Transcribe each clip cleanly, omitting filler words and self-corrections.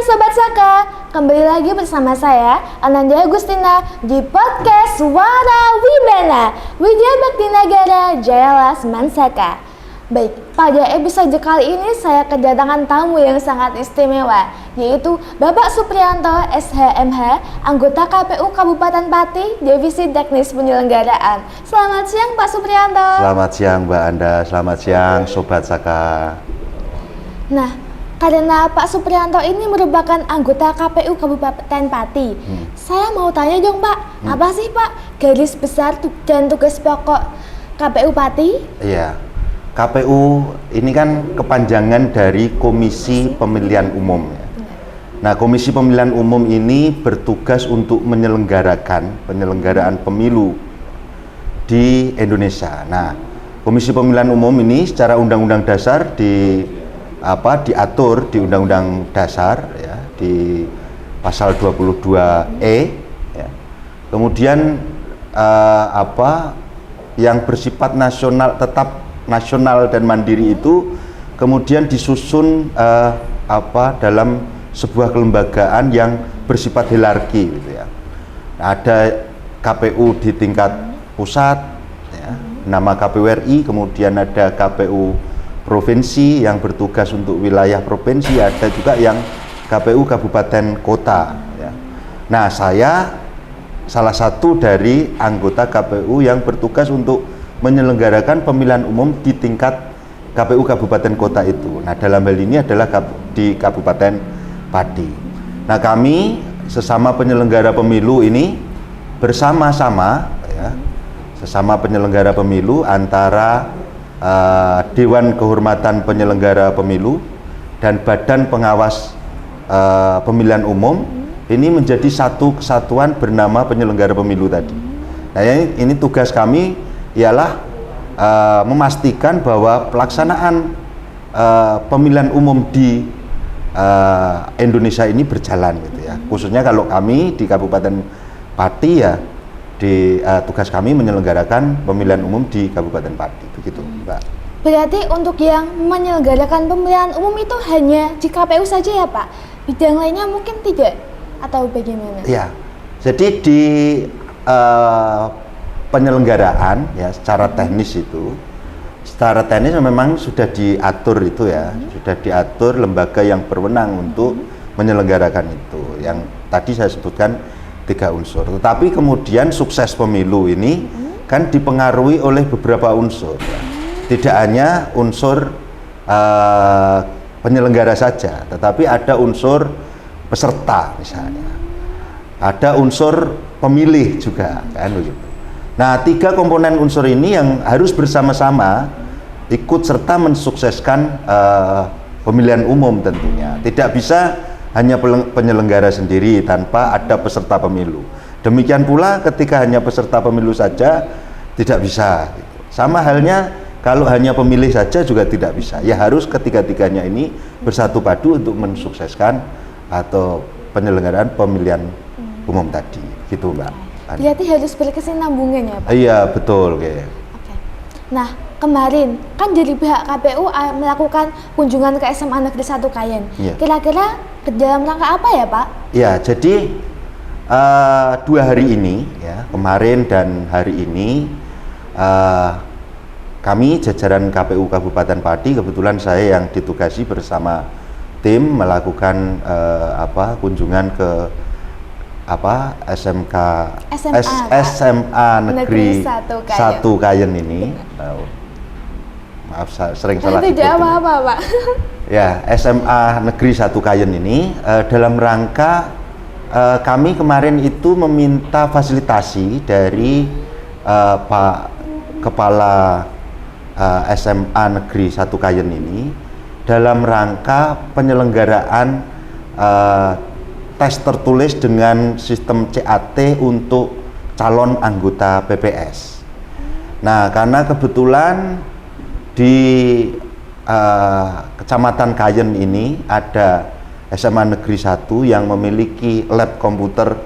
Sobat Saka, kembali lagi bersama saya Ananda Agustina di podcast Suara Wibana Widya Bakti Nagara Jayalas Mansaka. Baik, pada episode kali ini saya kedatangan tamu yang sangat istimewa, yaitu Bapak Supriyanto SHMH, anggota KPU Kabupaten Pati, Divisi Teknis Penyelenggaraan. Selamat siang Pak Supriyanto. Selamat siang Mbak Anda, selamat siang Sobat Saka. Nah, karena Pak Supriyanto ini merupakan anggota KPU Kabupaten Pati, saya mau tanya dong Pak, apa sih Pak garis besar dan tugas pokok KPU Pati? Iya, KPU ini kan kepanjangan dari Komisi Pemilihan Umum. Nah, Komisi Pemilihan Umum ini bertugas untuk penyelenggaraan pemilu di Indonesia. Nah, Komisi Pemilihan Umum ini secara Undang-Undang Dasar diatur di Undang-Undang Dasar ya, di pasal 22E ya. Kemudian yang bersifat nasional, tetap nasional dan mandiri itu kemudian disusun dalam sebuah kelembagaan yang bersifat hierarki gitu ya. Ada KPU di tingkat pusat ya, nama KPU RI, kemudian ada KPU provinsi yang bertugas untuk wilayah provinsi, ada juga yang KPU kabupaten kota ya. Nah, saya salah satu dari anggota KPU yang bertugas untuk menyelenggarakan pemilihan umum di tingkat KPU kabupaten kota itu. Nah, dalam hal ini adalah di Kabupaten Pati. Nah, kami sesama penyelenggara pemilu ini bersama-sama ya, sesama penyelenggara pemilu antara Dewan Kehormatan Penyelenggara Pemilu dan Badan Pengawas Pemilihan Umum ini menjadi satu kesatuan bernama penyelenggara pemilu tadi. Nah, ini tugas kami ialah memastikan bahwa pelaksanaan pemilihan umum di Indonesia ini berjalan gitu ya. Khususnya kalau kami di Kabupaten Pati ya, tugas kami menyelenggarakan pemilihan umum di Kabupaten Pati, begitu Mbak. Berarti untuk yang menyelenggarakan pemilihan umum itu hanya di KPU saja ya Pak? Bidang lainnya mungkin tidak? Atau bagaimana? Ya, jadi di penyelenggaraan ya secara teknis memang sudah diatur itu ya, sudah diatur lembaga yang berwenang untuk menyelenggarakan itu. Yang tadi saya sebutkan 3 unsur. Tetapi kemudian sukses pemilu ini kan dipengaruhi oleh beberapa unsur ya. Tidak hanya unsur penyelenggara saja, tetapi ada unsur peserta misalnya. Ada unsur pemilih juga kan begitu. Nah, 3 komponen unsur ini yang harus bersama-sama ikut serta mensukseskan pemilihan umum tentunya. Tidak bisa hanya penyelenggara sendiri tanpa ada peserta pemilu. Demikian pula ketika hanya peserta pemilu saja tidak bisa gitu. Sama halnya kalau hanya pemilih saja juga tidak bisa. Ya harus ketiga-tiganya ini bersatu padu untuk mensukseskan atau penyelenggaraan pemilihan umum tadi. Gitu Mbak. Berarti harus berkesinambungan ya Pak? Iya betul. Oke. Nah, kemarin kan dari pihak KPU melakukan kunjungan ke SMA Negeri 1 Kayen. Iya. Kira-kira dalam rangka apa ya Pak? Ya, jadi 2 hari ini ya, kemarin dan hari ini kami jajaran KPU Kabupaten Pati, kebetulan saya yang ditugasi bersama tim melakukan kunjungan ke SMA Negeri 1 Kayen ini. Maaf, sering salah. Tidak apa-apa Pak. Ya, SMA Negeri 1 Kayen ini dalam rangka kami kemarin itu meminta fasilitasi dari Pak Kepala SMA Negeri 1 Kayen ini dalam rangka penyelenggaraan tes tertulis dengan sistem CAT untuk calon anggota PPS. Nah, karena kebetulan di Kecamatan Kayen ini ada SMA Negeri 1 yang memiliki lab komputer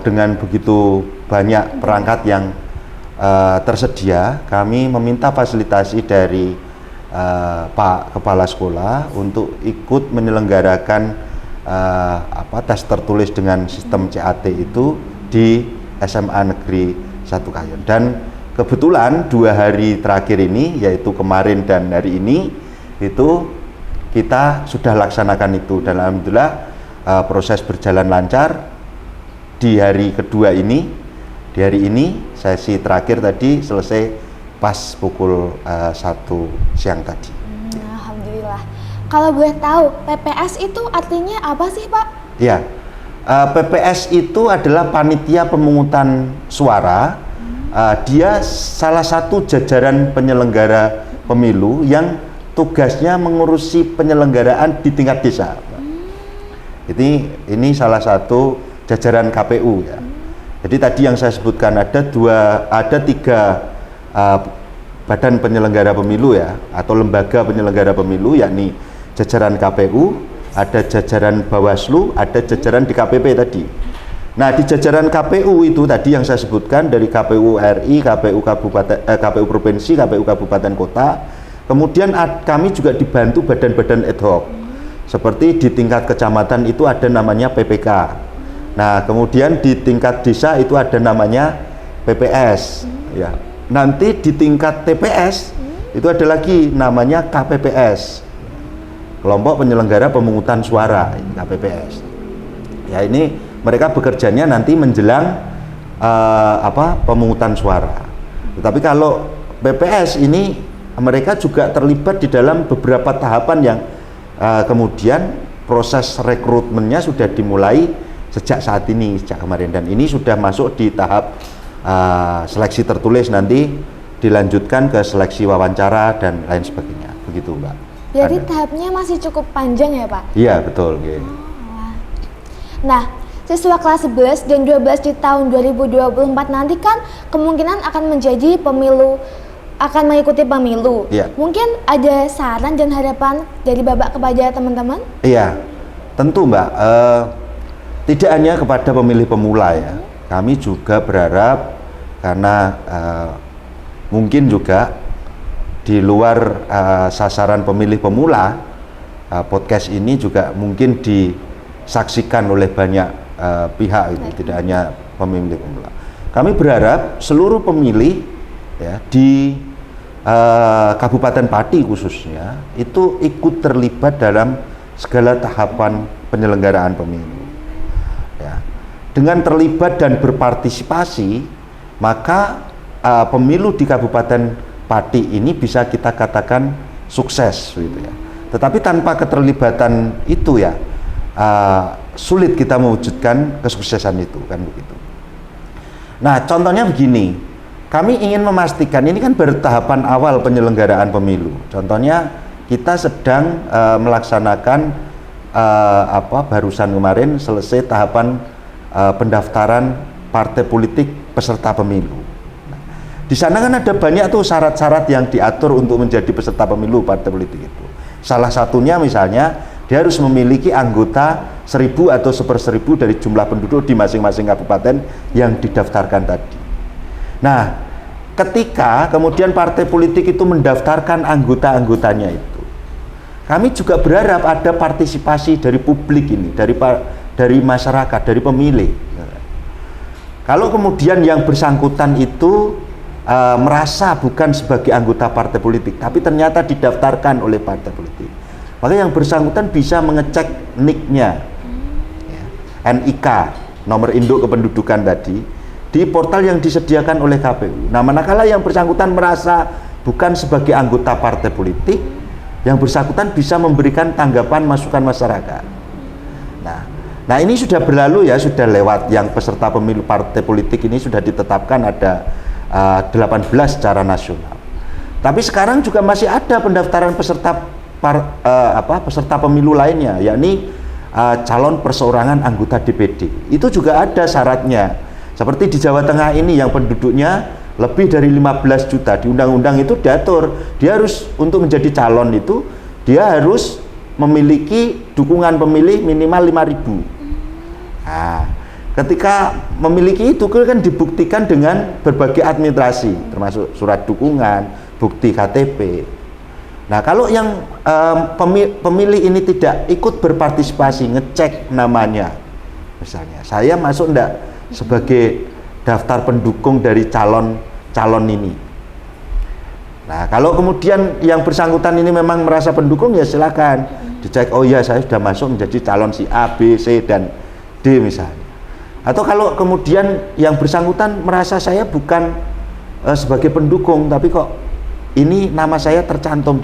dengan begitu banyak perangkat yang tersedia. Kami meminta fasilitasi dari Pak Kepala Sekolah untuk ikut menyelenggarakan tes tertulis dengan sistem CAT itu di SMA Negeri 1 Kayon. Dan kebetulan 2 hari terakhir ini, yaitu kemarin dan hari ini, itu kita sudah laksanakan itu, dan alhamdulillah proses berjalan lancar. Di hari kedua ini, di hari ini sesi terakhir tadi selesai pas pukul 1 siang tadi. Alhamdulillah. Kalau boleh tahu, PPS itu artinya apa sih, Pak? Ya, PPS itu adalah panitia pemungutan suara. Dia salah satu jajaran penyelenggara pemilu yang tugasnya mengurusi penyelenggaraan di tingkat desa. Ini salah satu jajaran KPU ya. Jadi tadi yang saya sebutkan ada 3 badan penyelenggara pemilu ya, atau lembaga penyelenggara pemilu, yakni jajaran KPU, ada jajaran Bawaslu, ada jajaran DKPP tadi. Nah, di jajaran KPU itu tadi yang saya sebutkan, dari KPU RI, KPU Kabupaten, KPU Provinsi, KPU Kabupaten Kota. Kemudian kami juga dibantu badan-badan ad hoc. Seperti di tingkat kecamatan itu ada namanya PPK. Nah, kemudian di tingkat desa itu ada namanya PPS. Ya. Nanti di tingkat TPS itu ada lagi namanya KPPS. Kelompok Penyelenggara Pemungutan Suara, KPPS. Ya, ini mereka bekerjanya nanti menjelang pemungutan suara. Tetapi kalau PPS ini mereka juga terlibat di dalam beberapa tahapan yang kemudian proses rekrutmennya sudah dimulai sejak saat ini, sejak kemarin, dan ini sudah masuk di tahap seleksi tertulis, nanti dilanjutkan ke seleksi wawancara dan lain sebagainya, begitu Mbak. Jadi tahapnya masih cukup panjang ya Pak? Iya betul. Okay. Nah, siswa kelas 11 dan 12 di tahun 2024 nanti kan kemungkinan akan menjadi akan mengikuti pemilu. Iya. Mungkin ada saran dan harapan dari Bapak kepada teman-teman? Iya, tentu Mbak. Tidak hanya kepada pemilih pemula ya, kami juga berharap karena mungkin juga di luar sasaran pemilih pemula, podcast ini juga mungkin disaksikan oleh banyak pihak, tidak hanya pemilih pemula. Kami berharap seluruh pemilih ya, di Kabupaten Pati khususnya itu ikut terlibat dalam segala tahapan penyelenggaraan pemilu. Dengan terlibat dan berpartisipasi, maka pemilu di Kabupaten Pati ini bisa kita katakan sukses, gitu ya. Tetapi tanpa keterlibatan itu ya sulit kita mewujudkan kesuksesan itu, kan begitu. Nah, contohnya begini, kami ingin memastikan, ini kan baru tahapan awal penyelenggaraan pemilu. Contohnya kita sedang melaksanakan barusan kemarin selesai tahapan pendaftaran partai politik peserta pemilu. Nah, di sana kan ada banyak tuh syarat-syarat yang diatur untuk menjadi peserta pemilu partai politik itu. Salah satunya misalnya dia harus memiliki anggota 1.000 atau 1/1000 dari jumlah penduduk di masing-masing kabupaten yang didaftarkan tadi. Nah, ketika kemudian partai politik itu mendaftarkan anggota-anggotanya itu, kami juga berharap ada partisipasi dari publik ini, dari masyarakat, dari pemilih. Kalau kemudian yang bersangkutan itu merasa bukan sebagai anggota partai politik, tapi ternyata didaftarkan oleh partai politik, maka yang bersangkutan bisa mengecek NIK-nya, ya, NIK, nomor induk kependudukan tadi, di portal yang disediakan oleh KPU. Nah, manakala yang bersangkutan merasa bukan sebagai anggota partai politik, yang bersangkutan bisa memberikan tanggapan masukan masyarakat. Nah, ini sudah berlalu ya, sudah lewat. Yang peserta pemilu partai politik ini sudah ditetapkan ada 18 secara nasional. Tapi sekarang juga masih ada pendaftaran peserta pemilu lainnya, yakni calon perseorangan anggota DPD. Itu juga ada syaratnya. Seperti di Jawa Tengah ini yang penduduknya lebih dari 15 juta, di undang-undang itu diatur, dia harus untuk menjadi calon itu dia harus memiliki dukungan pemilih minimal 5.000. Nah, ketika memiliki itu kan dibuktikan dengan berbagai administrasi, termasuk surat dukungan, bukti KTP. Nah, kalau yang pemilih ini tidak ikut berpartisipasi, ngecek namanya, misalnya, saya masuk enggak sebagai daftar pendukung dari calon ini. Nah, kalau kemudian yang bersangkutan ini memang merasa pendukung, ya silakan dicek, oh ya saya sudah masuk menjadi calon si A, B, C, dan D misalnya. Atau kalau kemudian yang bersangkutan merasa saya bukan sebagai pendukung, tapi kok ini nama saya tercantum,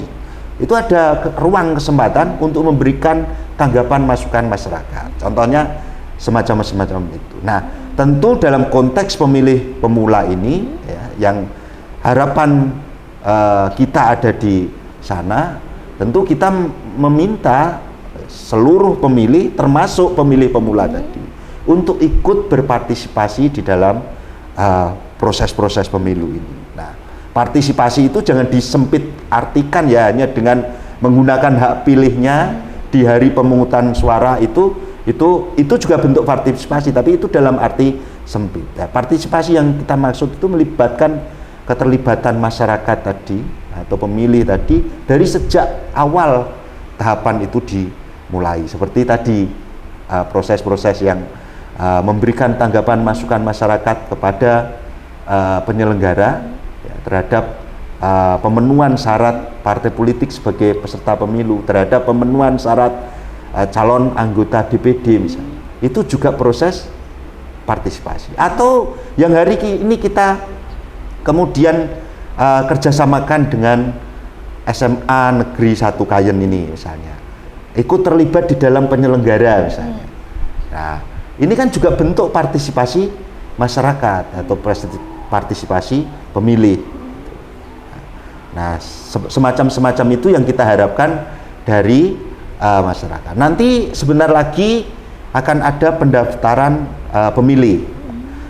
itu ada ruang kesempatan untuk memberikan tanggapan masukan masyarakat. Contohnya semacam itu. Nah, tentu dalam konteks pemilih pemula ini, ya, yang harapan kita ada di sana, tentu kita meminta seluruh pemilih, termasuk pemilih pemula tadi, untuk ikut berpartisipasi di dalam proses-proses pemilu ini. Nah, partisipasi itu jangan disempit artikan ya hanya dengan menggunakan hak pilihnya di hari pemungutan suara, itu juga bentuk partisipasi, tapi itu dalam arti sempit. Ya, partisipasi yang kita maksud itu melibatkan keterlibatan masyarakat tadi atau pemilih tadi dari sejak awal tahapan itu dimulai, seperti tadi proses-proses yang memberikan tanggapan masukan masyarakat kepada penyelenggara ya, terhadap pemenuhan syarat partai politik sebagai peserta pemilu, terhadap pemenuhan syarat calon anggota DPD misalnya, itu juga proses partisipasi. Atau yang hari ini kita kemudian kerjasamakan dengan SMA Negeri 1 Kayen ini misalnya, ikut terlibat di dalam penyelenggara misalnya. Nah, ini kan juga bentuk partisipasi masyarakat atau partisipasi pemilih. Nah, semacam itu yang kita harapkan dari masyarakat. Nanti sebentar lagi akan ada pendaftaran pemilih.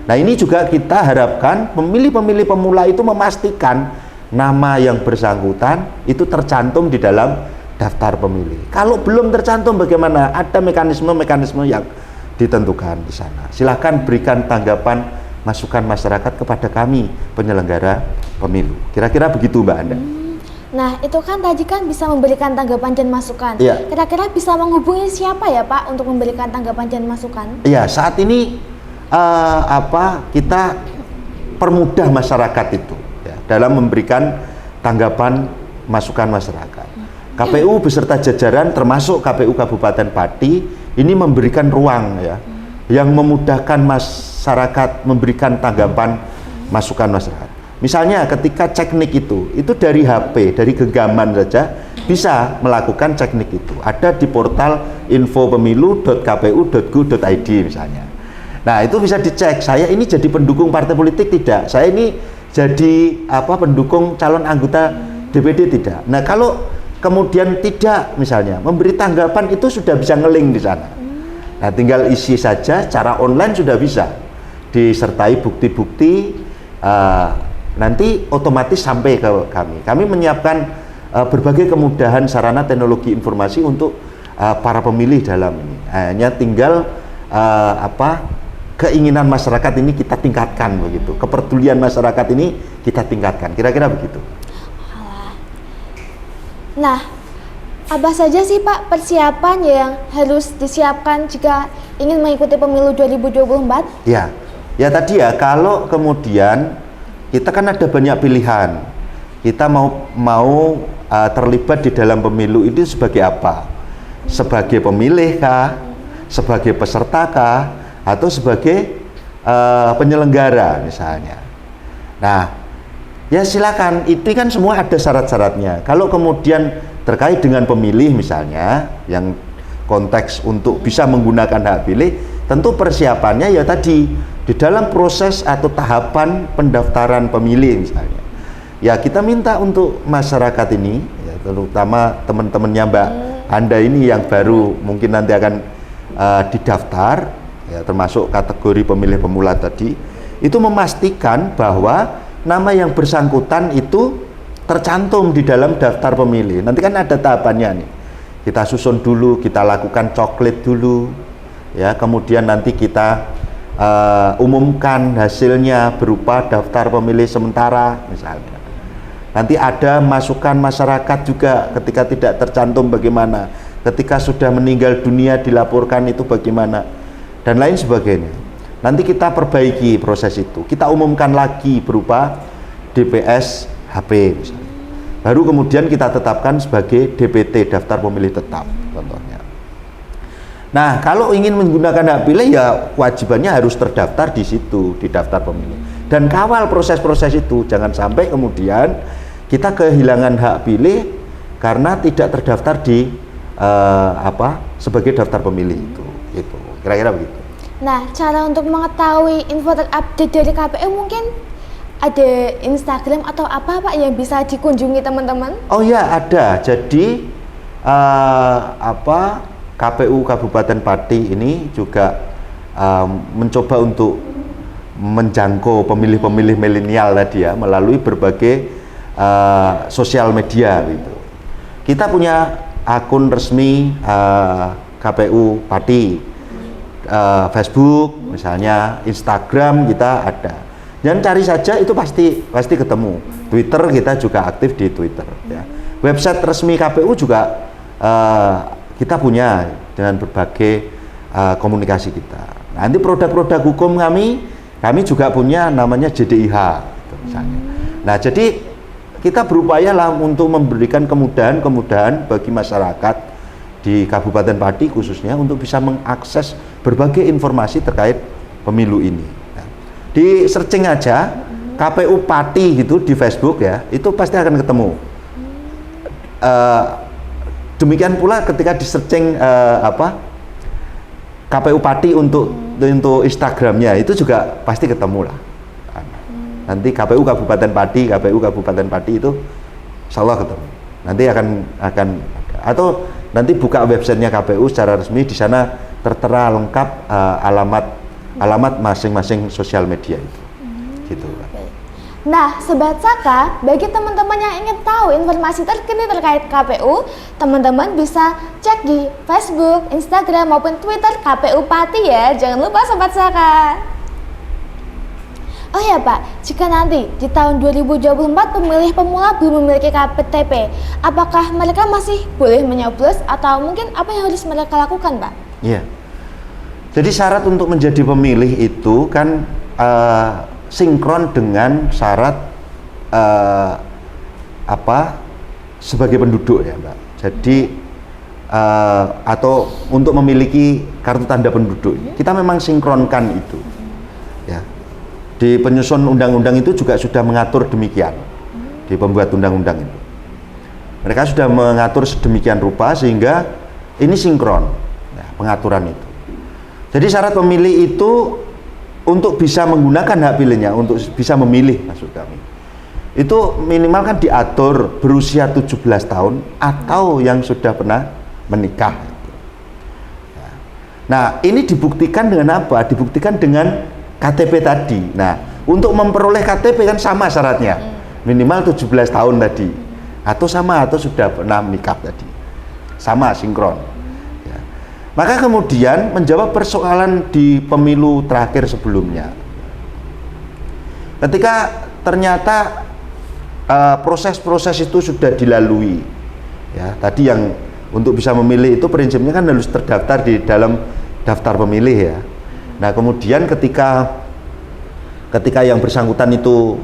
Nah, ini juga kita harapkan pemilih-pemilih pemula itu memastikan nama yang bersangkutan itu tercantum di dalam daftar pemilih. Kalau belum tercantum bagaimana? Ada mekanisme-mekanisme yang ditentukan di sana. Silahkan berikan tanggapan masukan masyarakat kepada kami penyelenggara pemilu. Kira-kira begitu, Mbak Anda. Nah, itu kan tadi kan bisa memberikan tanggapan dan masukan. Iya. Kira-kira bisa menghubungi siapa ya Pak untuk memberikan tanggapan dan masukan? Iya, saat ini kita permudah masyarakat itu ya, dalam memberikan tanggapan masukan masyarakat. KPU beserta jajaran termasuk KPU Kabupaten Pati ini memberikan ruang ya yang memudahkan masyarakat memberikan tanggapan masukan masyarakat. Misalnya ketika ceknik itu dari HP, dari genggaman saja bisa melakukan ceknik itu. Ada di portal infopemilu.kpu.go.id misalnya. Nah, itu bisa dicek, saya ini jadi pendukung partai politik tidak, saya ini jadi pendukung calon anggota DPD tidak. Nah, kalau kemudian tidak misalnya memberi tanggapan, itu sudah bisa ngeling di sana. Nah, tinggal isi saja, cara online sudah bisa disertai bukti-bukti, nanti otomatis sampai ke kami. Kami menyiapkan berbagai kemudahan sarana teknologi informasi untuk para pemilih dalam ini. Hanya tinggal keinginan masyarakat ini kita tingkatkan begitu, kepedulian masyarakat ini kita tingkatkan, kira-kira begitu. Nah, apa saja sih Pak persiapan yang harus disiapkan jika ingin mengikuti pemilu 2024? Ya tadi ya, kalau kemudian kita kan ada banyak pilihan, kita mau terlibat di dalam pemilu itu sebagai apa? Sebagai pemilih kah? Sebagai peserta kah? Atau sebagai penyelenggara misalnya. Nah, ya silakan, itu kan semua ada syarat-syaratnya. Kalau kemudian terkait dengan pemilih misalnya, yang konteks untuk bisa menggunakan hak pilih, tentu persiapannya ya tadi di dalam proses atau tahapan pendaftaran pemilih misalnya. Ya kita minta untuk masyarakat ini, ya, terutama teman-temannya Mbak Anda ini yang baru mungkin nanti akan didaftar, ya, termasuk kategori pemilih pemula tadi, itu memastikan bahwa nama yang bersangkutan itu tercantum di dalam daftar pemilih. Nanti kan ada tahapannya nih, kita susun dulu, kita lakukan coklit dulu ya, kemudian nanti kita umumkan hasilnya berupa daftar pemilih sementara misalnya. Nanti ada masukan masyarakat juga ketika tidak tercantum bagaimana, ketika sudah meninggal dunia dilaporkan itu bagaimana, dan lain sebagainya. Nanti kita perbaiki proses itu, kita umumkan lagi berupa DPS HP misalnya. Baru kemudian kita tetapkan sebagai DPT, daftar pemilih tetap contohnya. Nah, kalau ingin menggunakan hak pilih ya kewajibannya harus terdaftar di situ, di daftar pemilih. Dan kawal proses-proses itu, jangan sampai kemudian kita kehilangan hak pilih karena tidak terdaftar di sebagai daftar pemilih itu. Gitu. Kira-kira begitu. Nah, cara untuk mengetahui info terupdate dari KPU mungkin ada Instagram atau apa Pak yang bisa dikunjungi teman-teman? Oh ya, ada. Jadi KPU Kabupaten Pati ini juga mencoba untuk menjangkau pemilih-pemilih milenial tadi ya melalui berbagai sosial media gitu. Kita punya akun resmi KPU Pati, Facebook misalnya, Instagram kita ada. Dan cari saja itu pasti ketemu. Twitter kita juga aktif di Twitter ya. Website resmi KPU juga kita punya dengan berbagai komunikasi kita. Nanti produk-produk hukum kami juga punya namanya JDIH gitu, misalnya. Nah, jadi kita berupaya lah untuk memberikan kemudahan bagi masyarakat di Kabupaten Pati khususnya untuk bisa mengakses berbagai informasi terkait pemilu ini. Nah, di searching aja KPU Pati gitu di Facebook ya, itu pasti akan ketemu. Demikian pula ketika di searching KPU Pati untuk Instagramnya itu juga pasti ketemu lah. Nanti KPU Kabupaten Pati itu insya Allah ketemu. Nanti akan atau nanti buka websitenya KPU secara resmi, di sana tertera lengkap alamat masing-masing sosial media itu. Gitu. Nah, Sobat Saka, bagi teman-teman yang ingin tahu informasi terkini terkait KPU, teman-teman bisa cek di Facebook, Instagram, maupun Twitter KPU Pati ya. Jangan lupa Sobat Saka. Oh ya Pak, jika nanti di tahun 2024 pemilih pemula belum memiliki KTP, apakah mereka masih boleh menyoblos atau mungkin apa yang harus mereka lakukan Pak? Iya. Jadi syarat untuk menjadi pemilih itu kan sinkron dengan syarat sebagai penduduk ya Mbak. Jadi atau untuk memiliki kartu tanda penduduk, kita memang sinkronkan itu ya. Di penyusun undang-undang itu juga sudah mengatur demikian, di pembuat undang-undang itu mereka sudah mengatur sedemikian rupa sehingga ini sinkron ya, pengaturan itu. Jadi syarat pemilih itu untuk bisa menggunakan hak pilihnya, untuk bisa memilih maksud kami, itu minimal kan diatur berusia 17 tahun atau yang sudah pernah menikah. Nah, ini dibuktikan dengan apa? Dibuktikan dengan KTP tadi. Nah, untuk memperoleh KTP kan sama syaratnya, minimal 17 tahun tadi, atau sudah pernah menikah tadi, sama sinkron. Maka kemudian menjawab persoalan di pemilu terakhir sebelumnya. Ketika ternyata proses-proses itu sudah dilalui, ya tadi yang untuk bisa memilih itu prinsipnya kan harus terdaftar di dalam daftar pemilih ya. Nah kemudian ketika yang bersangkutan itu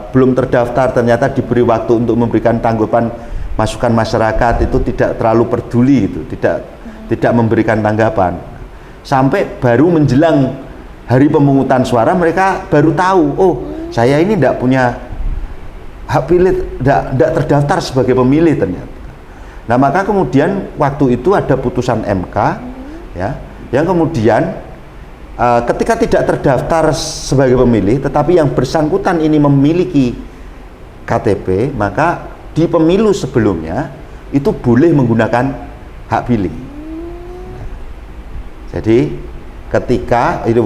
belum terdaftar, ternyata diberi waktu untuk memberikan tanggapan masukan masyarakat, itu tidak terlalu peduli itu, tidak memberikan tanggapan sampai baru menjelang hari pemungutan suara mereka baru tahu, oh saya ini tidak punya hak pilih, tidak terdaftar sebagai pemilih ternyata. Nah maka kemudian waktu itu ada putusan MK ya, yang kemudian ketika tidak terdaftar sebagai pemilih tetapi yang bersangkutan ini memiliki KTP, maka di pemilu sebelumnya itu boleh menggunakan hak pilih. Jadi ketika itu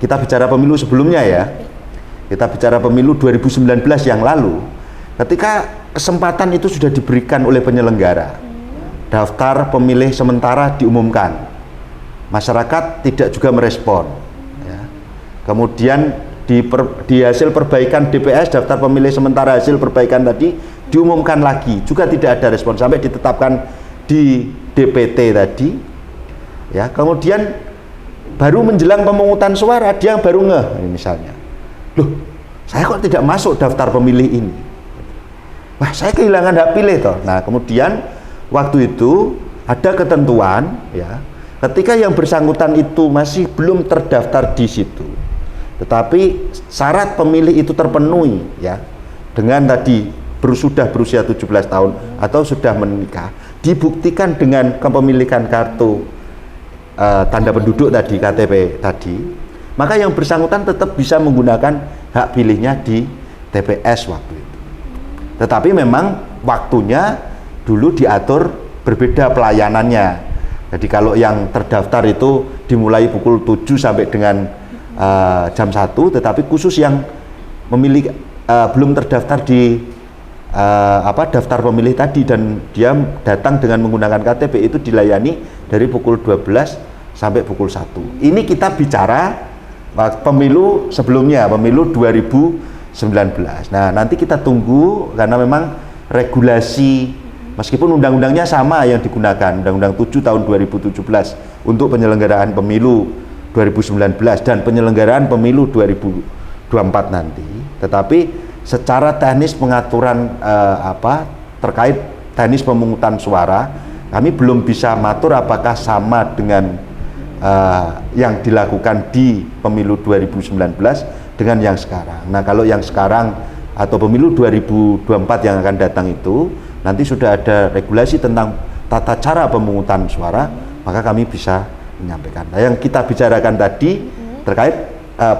kita bicara pemilu sebelumnya ya, kita bicara pemilu 2019 yang lalu, ketika kesempatan itu sudah diberikan oleh penyelenggara, daftar pemilih sementara diumumkan, masyarakat tidak juga merespon ya. Kemudian di hasil perbaikan DPS, daftar pemilih sementara hasil perbaikan tadi diumumkan lagi, juga tidak ada respon sampai ditetapkan di DPT tadi. Ya, kemudian baru menjelang pemungutan suara dia baru ngeh, misalnya, loh, saya kok tidak masuk daftar pemilih ini. Wah, saya kehilangan hak pilih toh. Nah, kemudian waktu itu ada ketentuan, ya, ketika yang bersangkutan itu masih belum terdaftar di situ, tetapi syarat pemilih itu terpenuhi, ya, dengan tadi sudah berusia 17 tahun atau sudah menikah, dibuktikan dengan kepemilikan kartu tanda penduduk tadi, KTP tadi, maka yang bersangkutan tetap bisa menggunakan hak pilihnya di TPS waktu itu. Tetapi memang waktunya dulu diatur berbeda pelayanannya. Jadi kalau yang terdaftar itu dimulai pukul 7 sampai dengan jam 1, tetapi khusus yang memilih belum terdaftar di daftar pemilih tadi dan dia datang dengan menggunakan KTP itu dilayani dari pukul 12 sampai pukul 1. Ini kita bicara pemilu sebelumnya, pemilu 2019. Nah, nanti kita tunggu karena memang regulasi meskipun undang-undangnya sama yang digunakan, Undang-Undang 7 tahun 2017 untuk penyelenggaraan pemilu 2019 dan penyelenggaraan pemilu 2024 nanti. Tetapi secara teknis pengaturan terkait teknis pemungutan suara, kami belum bisa matur apakah sama dengan yang dilakukan di pemilu 2019 dengan yang sekarang. Nah, kalau yang sekarang atau pemilu 2024 yang akan datang itu nanti sudah ada regulasi tentang tata cara pemungutan suara, maka kami bisa menyampaikan. Nah, yang kita bicarakan tadi terkait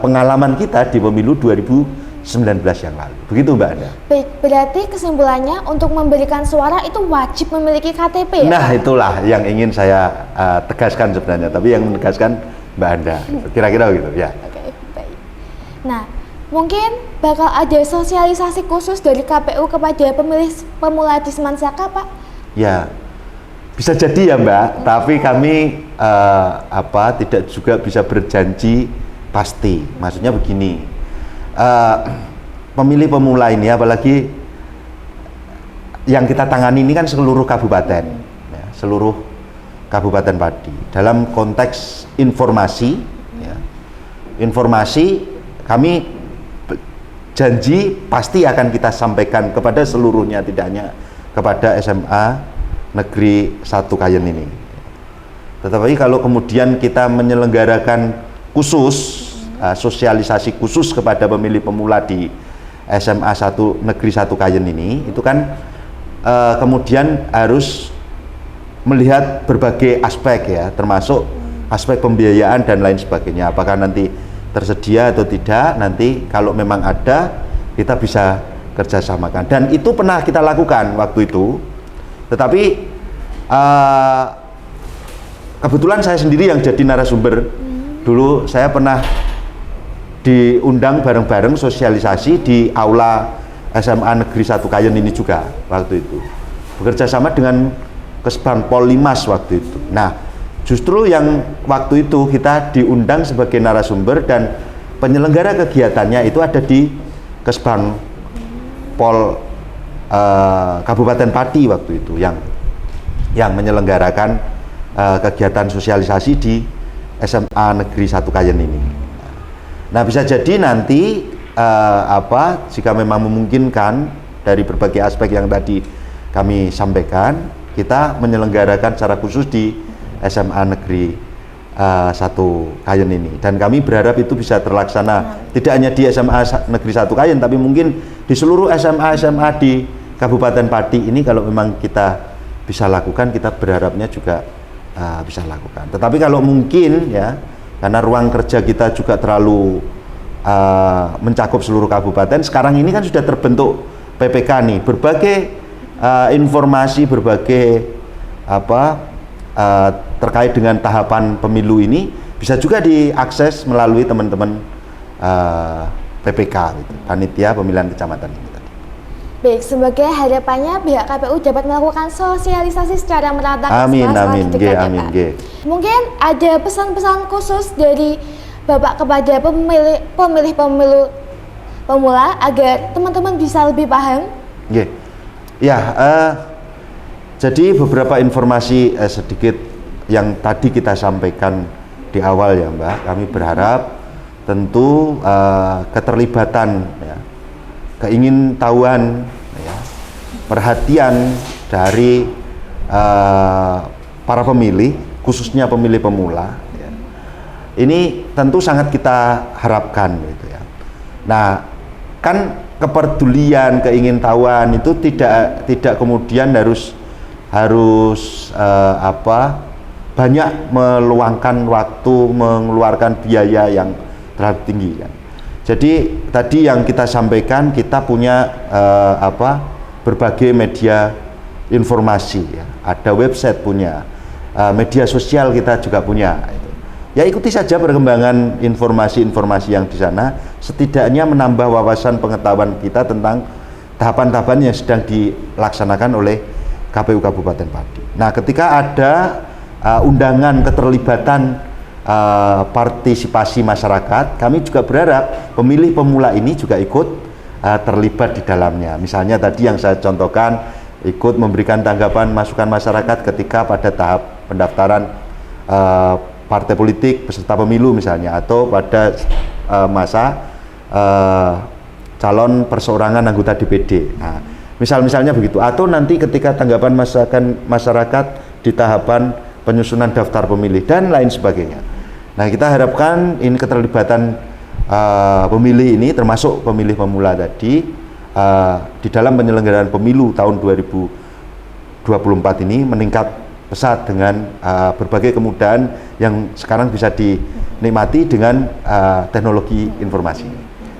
pengalaman kita di pemilu 2019 yang lalu. Begitu Mbak Anda. Baik, berarti kesimpulannya untuk memberikan suara itu wajib memiliki KTP ya? Nah, itulah yang ingin saya tegaskan sebenarnya, tapi yang menegaskan Mbak Anda. Kira-kira begitu ya. Oke, baik. Nah, mungkin bakal ada sosialisasi khusus dari KPU kepada pemilih pemula di Semansaka, Pak? Ya, bisa jadi ya Mbak, tapi kami tidak juga bisa berjanji pasti. Maksudnya begini, pemilih pemula ini apalagi yang kita tangani ini kan seluruh kabupaten, ya, seluruh Kabupaten Pati. Dalam konteks informasi, ya, informasi kami janji pasti akan kita sampaikan kepada seluruhnya, tidak hanya kepada SMA Negeri 1 Kayen ini. Tetapi kalau kemudian kita menyelenggarakan khusus sosialisasi khusus kepada pemilih pemula di SMA 1 Negeri 1 Kayen ini, itu kan kemudian harus melihat berbagai aspek ya, termasuk aspek pembiayaan dan lain sebagainya. Apakah nanti tersedia atau tidak, nanti kalau memang ada kita bisa kerjasamakan. Dan itu pernah kita lakukan waktu itu. Tetapi kebetulan saya sendiri yang jadi narasumber. Dulu saya pernah diundang bareng-bareng sosialisasi di aula SMA Negeri 1 Kayen ini juga waktu itu. Bekerja sama dengan Kesbang Polimas waktu itu. Nah, justru yang waktu itu kita diundang sebagai narasumber dan penyelenggara kegiatannya itu ada di Kesbang Pol Kabupaten Pati waktu itu yang menyelenggarakan kegiatan sosialisasi di SMA Negeri 1 Kayen ini. Nah, bisa jadi nanti jika memang memungkinkan dari berbagai aspek yang tadi kami sampaikan, kita menyelenggarakan secara khusus di SMA Negeri 1 Kayen ini. Dan kami berharap itu bisa terlaksana tidak hanya di SMA Negeri 1 Kayen, tapi mungkin di seluruh SMA di Kabupaten Pati ini. Kalau memang kita bisa lakukan, kita berharapnya juga bisa lakukan. Tetapi kalau mungkin ya, karena ruang kerja kita juga terlalu mencakup seluruh kabupaten, sekarang ini kan sudah terbentuk PPK nih, berbagai informasi, berbagai terkait dengan tahapan pemilu ini bisa juga diakses melalui teman-teman PPK, gitu, Panitia Pemilihan Kecamatan ini tadi. Baik, sebagai harapannya pihak KPU dapat melakukan sosialisasi secara merata. Amin, amin, Mungkin ada pesan-pesan khusus dari Bapak kepada pemilih pemilu pemula agar teman-teman bisa lebih paham? Nggih. Ya, jadi beberapa informasi sedikit yang tadi kita sampaikan di awal ya Mbak, kami berharap tentu keterlibatan ya, keingintahuan ya, perhatian dari para pemilih, khususnya pemilih pemula ya. Ini tentu sangat kita harapkan gitu ya. Nah, kan kepedulian, keingintahuan itu tidak kemudian harus banyak meluangkan waktu, mengeluarkan biaya yang terlalu tinggi kan. Jadi tadi yang kita sampaikan, kita punya berbagai media informasi ya. Ada website punya, media sosial kita juga punya. Ya ikuti saja perkembangan informasi-informasi yang di sana, setidaknya menambah wawasan pengetahuan kita tentang tahapan-tahapan yang sedang dilaksanakan oleh KPU Kabupaten Pati. Nah, ketika ada undangan keterlibatan partisipasi masyarakat, kami juga berharap pemilih pemula ini juga ikut terlibat di dalamnya. Misalnya tadi yang saya contohkan, ikut memberikan tanggapan masukan masyarakat ketika pada tahap pendaftaran partai politik peserta pemilu misalnya, atau pada masa calon perseorangan anggota DPD. Nah, misalnya begitu, atau nanti ketika tanggapan masyarakat di tahapan penyusunan daftar pemilih dan lain sebagainya. Nah, kita harapkan ini keterlibatan pemilih ini, termasuk pemilih pemula tadi, di dalam penyelenggaraan pemilu tahun 2024 ini meningkat pesat dengan berbagai kemudahan yang sekarang bisa dinikmati dengan teknologi informasi.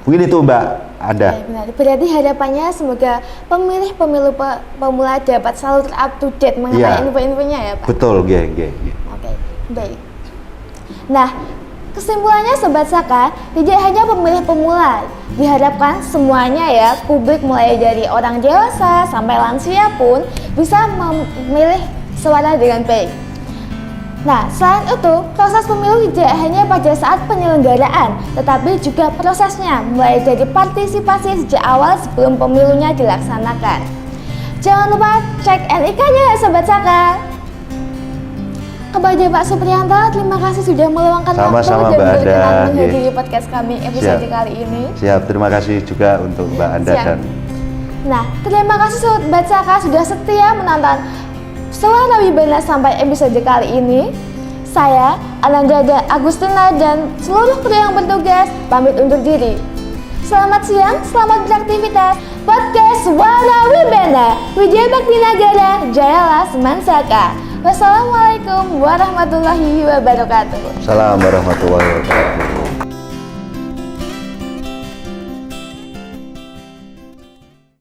Mungkin itu Mbak Anda. Oke, benar. Berarti harapannya semoga pemilih pemilu pemula dapat selalu up to date mengenai info-infonya ya Pak? Betul, Oke, baik. Nah, kesimpulannya Sobat Saka, tidak hanya pemilih pemula, diharapkan semuanya ya, publik mulai dari orang dewasa sampai lansia pun bisa memilih suara dengan baik. Nah, selain itu, proses pemilu tidak hanya pada saat penyelenggaraan, tetapi juga prosesnya, mulai dari partisipasi sejak awal sebelum pemilunya dilaksanakan. Jangan lupa cek NIK-nya ya Sobat Saka. Kepada Pak Supriyanto, terima kasih sudah meluangkan waktu dan berkenan menghadiri podcast kami episode kali ini. Siap, terima kasih juga untuk Mbak Anda dan. Nah, terima kasih Sobat Saka sudah setia menonton Suara Wibana sampai episode kali ini. Saya, Ananda dan Agustina dan seluruh kru yang bertugas pamit undur diri. Selamat siang, selamat beraktivitas. Podcast Suara Wibana, Widya Bakti Nagara, Jayalah Semansaka. Wassalamualaikum warahmatullahi wabarakatuh. Assalamualaikum warahmatullahi wabarakatuh.